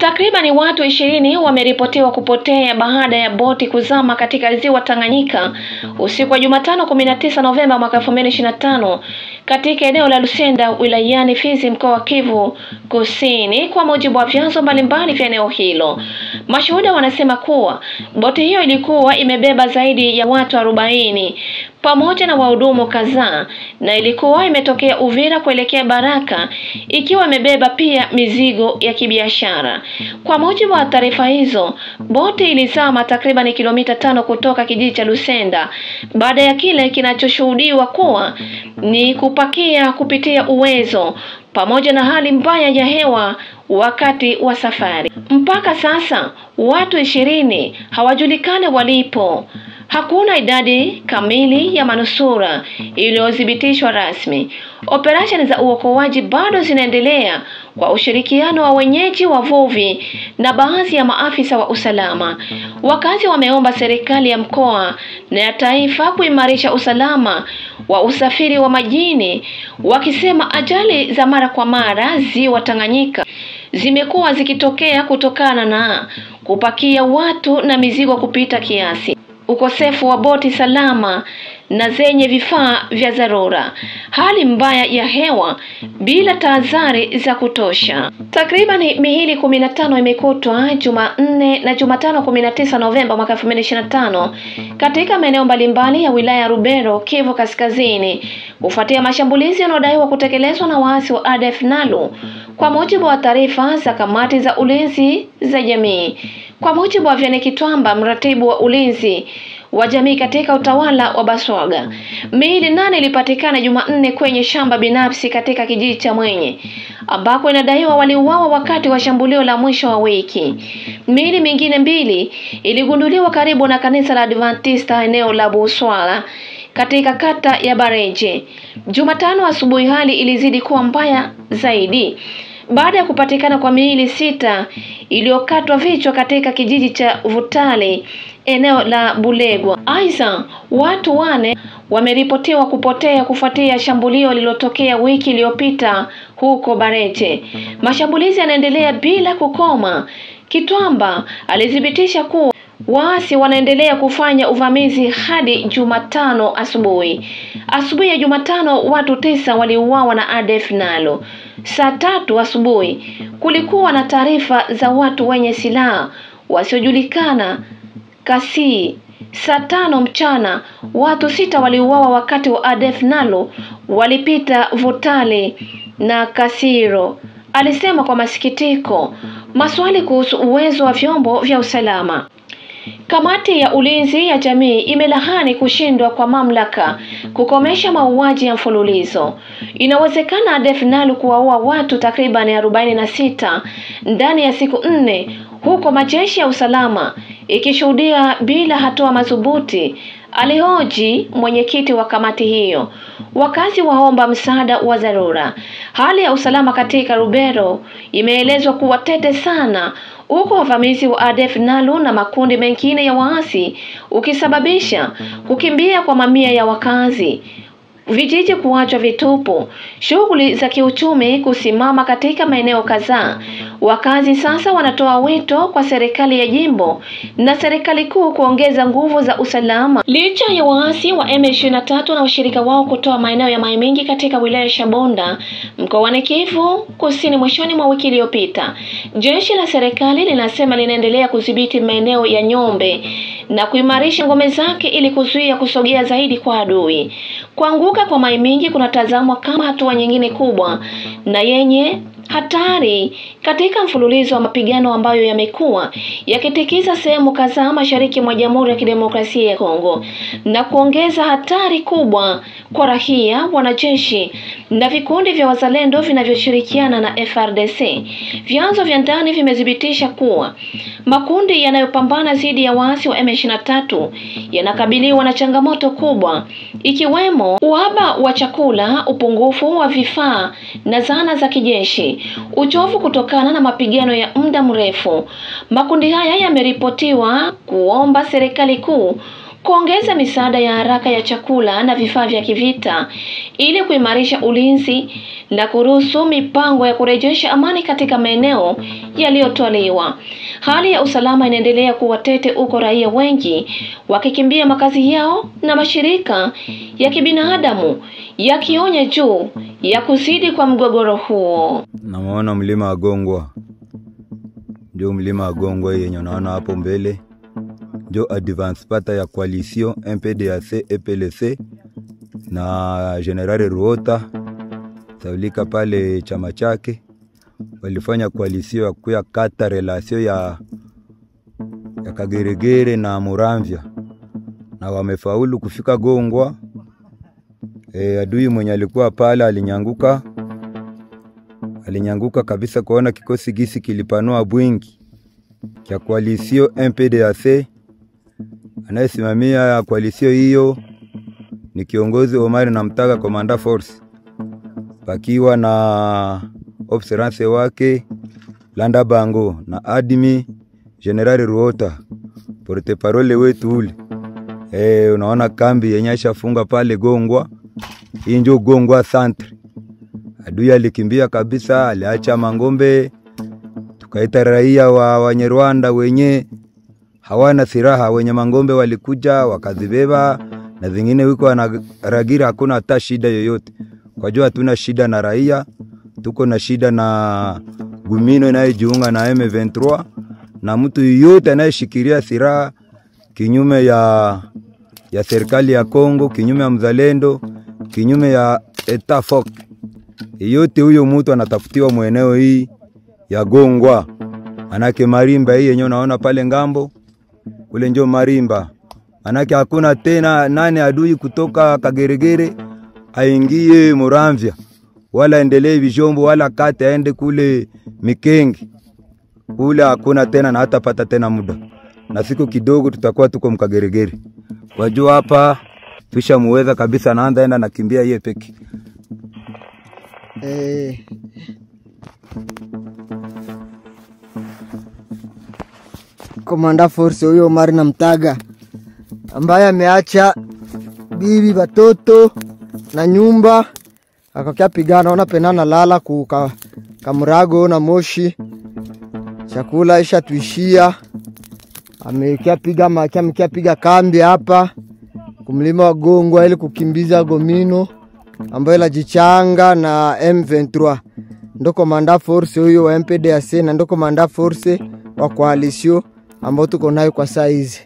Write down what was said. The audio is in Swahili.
Takriban watu 20 wameripotiwa kupotea baada ya boti kuzama katika ziwa Tanganyika usiku wa Jumatano 19 Novemba mwaka 2025 katika eneo la Lusenda wilayani Fizi mkoa wa Kivu Kusini, kwa mujibu wa vyanzo mbalimbali vya eneo hilo. Mashuhuda wanasema kuwa boti hiyo ilikuwa imebeba zaidi ya watu 40 pamoja na wahudumu kadhaa, na ilikuwa imetokea Uvira kuelekea Baraka ikiwa imebeba pia mizigo ya kibiashara. Kwa mujibu wa taarifa hizo, boti ilizama takriban kilomita 5 kutoka kijiji cha Lusenda baada ya kile kinachoshuhudiwa kuwa ni kupakia kupitia uwezo pamoja na hali mbaya ya hewa wakati wa safari. Mpaka sasa watu 20 hawajulikani walipo. Hakuna idadi kamili ya manusura iliyothibitishwa rasmi. Operesheni za uokoaji bado zinaendelea kwa ushirikiano wa wenyeji, wavuvi na baadhi ya maafisa wa usalama. Wakazi wameomba serikali ya mkoa na ya taifa kuimarisha usalama wa usafiri wa majini, wakisema ajali za mara kwa mara ziwa Tanganyika zimekuwa zikitokea kutokana na kupakia watu na mizigo kupita kiasi, ukosefu wa boti salama na zenye vifaa vya dharura, hali mbaya ya hewa bila tahadhari za kutosha. Takriban miili 15 imekutwa Jumanne na Jumatano 19 Novemba mwaka 2025 katika maeneo mbalimbali ya wilaya ya Rubero, Kivu Kaskazini, kufuatia mashambulizi yanayodaiwa kutekelezwa na waasi wa ADF NALU, kwa mujibu wa taarifa za kamati za ulinzi za jamii. Kwa mujibu wa Vianney Kitwamba, mratibu wa ulinzi wa jamii katika utawala wa Baswaga, miili 8 ilipatikana Jumanne kwenye shamba binafsi katika kijiji cha Mwenye, ambako inadaiwa waliuawa wakati wa shambulio la mwisho wa wiki. Miili mingine 2 iligunduliwa karibu na kanisa la Adventista eneo la Buswala katika kata ya Bareje. Jumatano asubuhi hali ilizidi kuwa mbaya zaidi baada ya kupatikana kwa miili 6 iliyokatwa vichwa katika kijiji cha Vutale eneo la Bulegwa. Aidha, watu 4 wameripotiwa kupotea kufuatia shambulio lililotokea wiki iliyopita huko Bareje. Mashambulizi yanaendelea bila kukoma. Kitwamba alithibitisha kuwa waasi wanaendelea kufanya uvamizi hadi Jumatano asubuhi. Asubuhi ya Jumatano watu 9 waliuawa na ADF NALU. Saa 3 asubuhi kulikuwa na taarifa za watu wenye silaha wasiojulikana Kasii. Saa 5 mchana watu 6 waliuawa wakati wa ADF NALU walipita Vutale na Kasiro, alisema kwa masikitiko. Maswali kuhusu uwezo wa vyombo vya usalama. Kamati ya ulinzi ya jamii imelahani kushindwa kwa mamlaka kukomesha mauaji ya mfululizo. Inawezekana ADF NALU kuwaua watu takriban 46 ndani ya siku 4 huko majeshi ya usalama ikishuhudia bila hatua madhubuti, alihoji mwenyekiti wa kamati hiyo. Wakazi waomba msaada wa dharura. Hali ya usalama katika Rubero imeelezwa kuwa tete sana, huko wavamizi wa ADF NALU na makundi mengine ya waasi ukisababisha kukimbia kwa mamia ya wakazi, vijiji kuachwa vitupu, shughuli za kiuchumi kusimama katika maeneo kadhaa. Wakazi sasa wanatoa wito kwa serikali ya jimbo na serikali kuu kuongeza nguvu za usalama. Licha ya waasi wa M23 na washirika wao kutoa maeneo ya Mai Mingi katika wilaya ya Shabunda mkoani Kivu Kusini mwishoni mwa wiki iliyopita, jeshi la serikali linasema linaendelea kudhibiti maeneo ya Nyombe na kuimarisha ngome zake ili kuzuia kusogea zaidi kwa adui. Kuanguka kwa Mai Mingi kunatazamwa kama hatua nyingine kubwa na yenye hatari katika mfululizo wa mapigano ambayo yamekuwa yakitikisa sehemu kadhaa mashariki mwa Jamhuri ya Kidemokrasia ya Kongo na kuongeza hatari kubwa kwa raia, wanajeshi na vikundi vya wazalendo vinavyoshirikiana na FARDC. Vyanzo vya ndani vimethibitisha kuwa makundi yanayopambana dhidi ya waasi wa M23 yanakabiliwa na changamoto kubwa, ikiwemo uhaba wa chakula, upungufu wa vifaa na zana za kijeshi, uchovu kutokana na mapigano ya muda mrefu. Makundi haya yameripotiwa kuomba serikali kuu kuongeza misaada ya haraka ya chakula na vifaa vya kivita ili kuimarisha ulinzi na kuruhusu mipango ya kurejesha amani katika maeneo yaliyotwaliwa. Hali ya usalama inaendelea kuwa tete huko, raia wengi wakikimbia makazi yao na mashirika ya kibinadamu yakionya juu ya kuzidi kwa mgogoro huo. Naona mlima wa Gongwa. Ndio mlima wa Gongwa yenye unaona hapo mbele. Ndio advance pata ya coalition MPDAC EPLC na General Ruota Taulika pale chama chake walifanya coalition ya kuya kata relation ya Kageregere na Muramvya, na wamefaulu kufika Gongwa. Adui mwenye alikuwa pale alinyanguka kabisa kuona kikosi gisi kilipanua bwingi kia coalition MPDAC. Anayesimamia coalition hiyo ni kiongozi Omar Namtaga, Commander Force, pakiwa na observance wake Landa Bango na admi General Ruota porte parole wetu ule. Unaona kambi yenye shafunga pale Gongwa. Hii ndio Gongwa centre. Adui alikimbia kabisa, aliacha mangombe. Tukaita raia wa Wanyarwanda wenye hawana silaha, wenye mangombe walikuja wakazibeba, na zingine wiko wanaragira. Hakuna hata shida yoyote. Kwa jua hatuna shida na raia, tuko na shida na Gumino inayejiunga na M23 na mtu yote anayeshikilia silaha kinyume ya serikali ya Kongo, kinyume ya mzalendo, kinyume ya Etafok. Yote huyo mtu anatafutiwa mweneo hii ya Gongwa. Manake Marimba hii yenyewe unaona pale ngambo kule ndio Marimba. Manake hakuna tena nani adui kutoka Kageregere aingie Muramvya wala endelee Bijombo wala kate aende kule Mikengi. Kule hakuna tena na hata pata tena muda. Na siku kidogo tutakuwa tuko Mkageregere. Wajua hapa tusha muweza kabisa, naanza enda nakimbia yeye peke. Commander Force huyo Omar Namtaga ambaye ameacha bibi, watoto na nyumba, akakia pigana. Ona penana lala kuka Kamurago na Moshi, chakula isha tuishia. Amekia piga kambi hapa kumlima wa Gongwa ili kukimbiza Gomino ambaye la jichanga na M23. Ndo Commander Force huyo wa MPDAC na ndo Commander Force wa coalition ambao tuko nayo kwa saa hizi.